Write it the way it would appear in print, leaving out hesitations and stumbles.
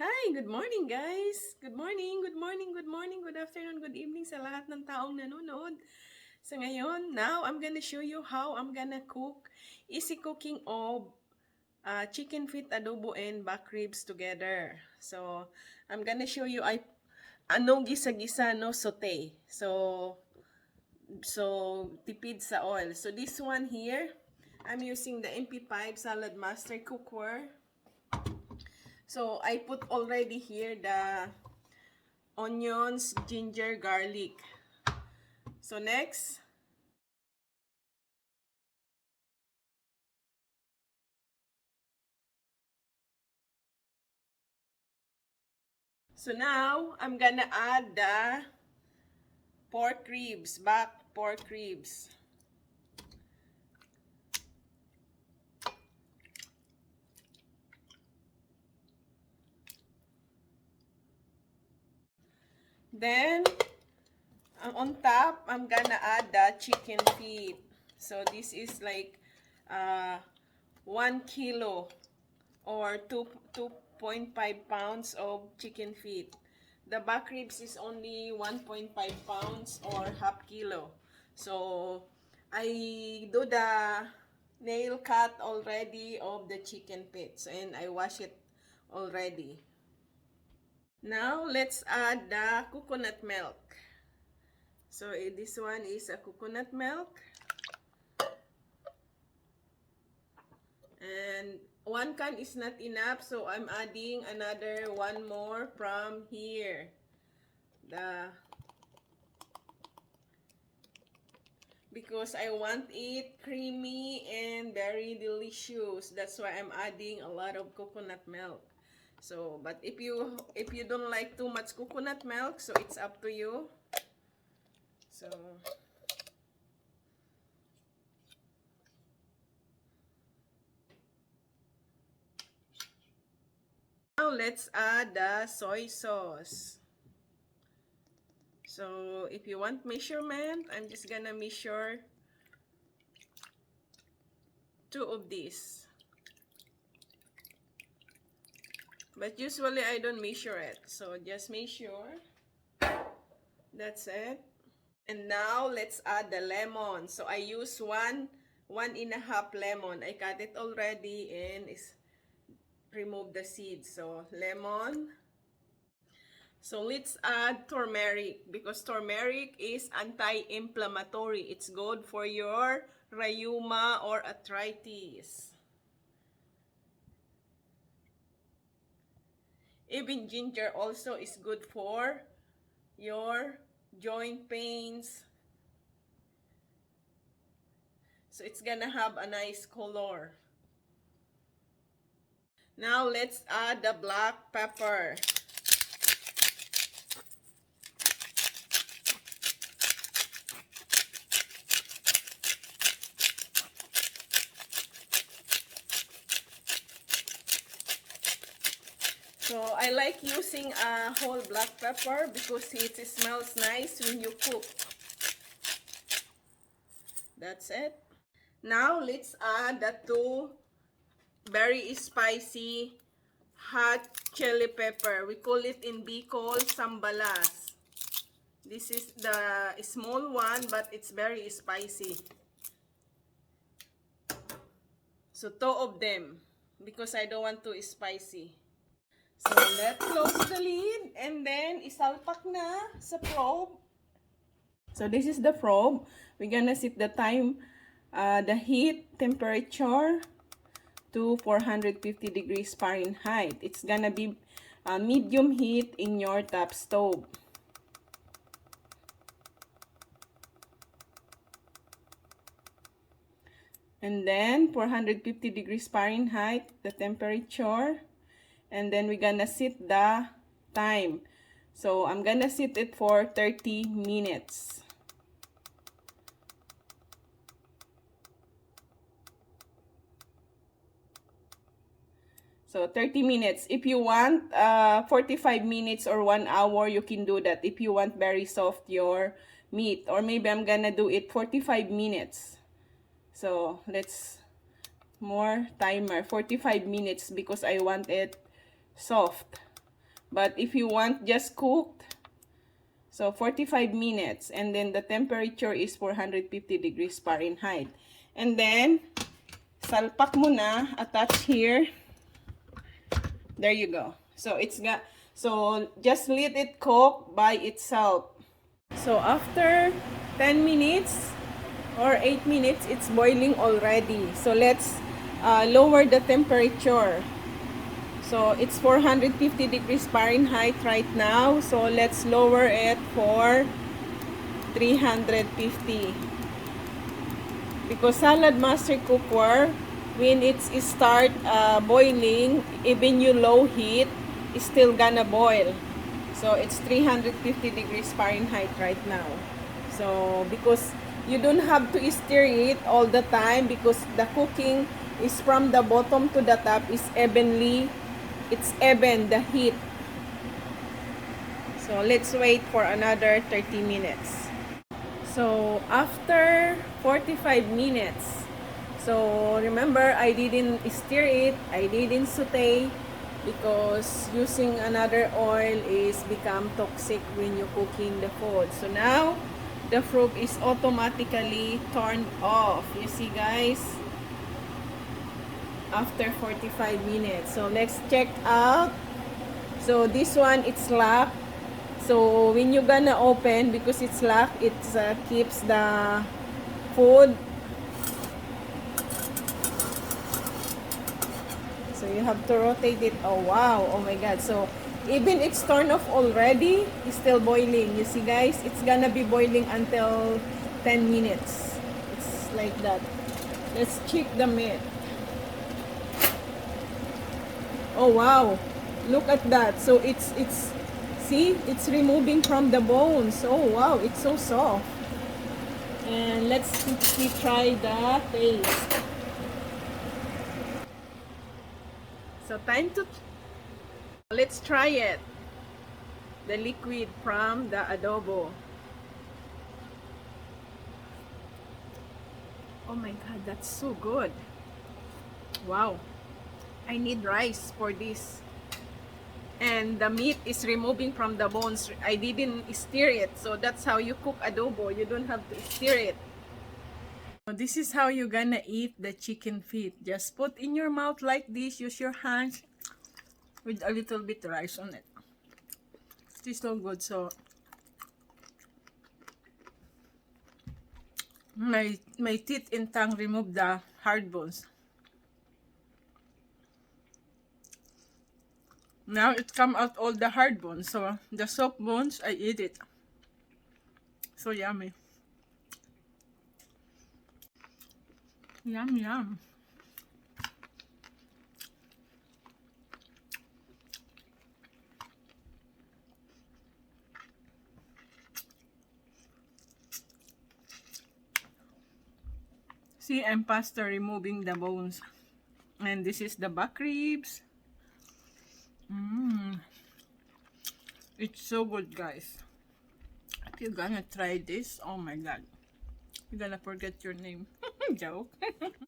Hi, good morning guys. Good morning, good morning, good morning, good afternoon, good evening sa lahat ng taong nanonood. So ngayon, now I'm gonna show you how I'm gonna cook easy cooking of chicken feet adobo and back ribs together. So I'm gonna show you ano gisa-gisa no saute. So tipid sa oil. So this one here, I'm using the MP5 SALADMASTER cookware. So I put already here the onions, ginger, garlic. So next, so now I'm gonna add the pork ribs, back pork ribs. Then on top, I'm gonna add the chicken feet. So this is like uh, 1 kilo or 2.5 pounds of chicken feet. The back ribs is only 1.5 pounds or half kilo. So I do the nail cut already of the chicken feet and I wash it already. Now let's add the coconut milk. So this one is a coconut milk. And 1 can is not enough, so I'm adding another one more from here. Because I want it creamy and very delicious. That's why I'm adding a lot of coconut milk. So, but if you don't like too much coconut milk, so it's up to you. So now let's add the soy sauce. So if you want measurement, I'm just gonna measure 2 of these. But usually I don't measure it. So just make sure. That's it. And now let's add the lemon. So I use one and a half lemon. I cut it already and remove the seeds. So lemon. So let's add turmeric because turmeric is anti-inflammatory. It's good for your rheuma or arthritis. Even ginger also is good for your joint pains. So it's gonna have a nice color. Now let's add the black pepper. So I like using a whole black pepper because it smells nice when you cook. That's it. Now let's add the 2 very spicy hot chili pepper. We call it in Bicol sambalas. This is the small one, but it's very spicy. So 2 of them because I don't want too spicy. So let's close the lid and then isalpak na sa probe. So this is the probe. We're gonna set the time, the heat temperature to 450 degrees Fahrenheit. It's gonna be medium heat in your top stove. And then 450 degrees Fahrenheit, the temperature. And then we're gonna set the time. So I'm gonna set it for 30 minutes. So 30 minutes. If you want 45 minutes or 1 hour, you can do that. If you want very soft your meat. Or maybe I'm gonna do it 45 minutes. So let's more timer. 45 minutes because I want it soft. But if you want just cooked, so 45 minutes. And then the temperature is 450 degrees Fahrenheit. And then, salpak mo na, attach here. There you go. So it's got, so just let it cook by itself. So after 10 minutes or 8 minutes, it's boiling already. So let's lower the temperature. So it's 450 degrees Fahrenheit right now. So let's lower it for 350. Because SALADMASTER cookware, when it's start boiling, even you low heat, it's still gonna boil. So it's 350 degrees Fahrenheit right now. So because you don't have to stir it all the time, because the cooking is from the bottom to the top is evenly, it's even the heat. So let's wait for another 30 minutes. So after 45 minutes, so remember I didn't stir it, I didn't saute, because using another oil is become toxic when you're cooking the food. So now the fruit is automatically turned off. You see guys, after 45 minutes. So let's check out. So this one, it's locked. So when you're gonna open, because it's locked, it keeps the food. So you have to rotate it. Oh wow, oh my god. So even it's turned off already, it's still boiling. You see guys, it's gonna be boiling until 10 minutes. It's like that. Let's check the meat. Oh wow, look at that. So it's see, it's removing from the bones. Oh wow, it's so soft. And let's quickly try the taste. So time to, let's try it. The liquid from the adobo. Oh my god, that's so good. Wow, I need rice for this. And the meat is removing from the bones. I didn't stir it. So that's how you cook adobo. You don't have to stir it. So this is how you're gonna eat the chicken feet. Just put in your mouth like this. Use your hands with a little bit rice on it. It's so good. So my teeth and tongue remove the hard bones. Now it come out all the hard bones. So the soft bones, I eat it. So yummy. Yum yum. See, I'm past removing the bones. And this is the back ribs. It's so good, guys. If you're gonna try this, oh my god, you're gonna forget your name. Joke.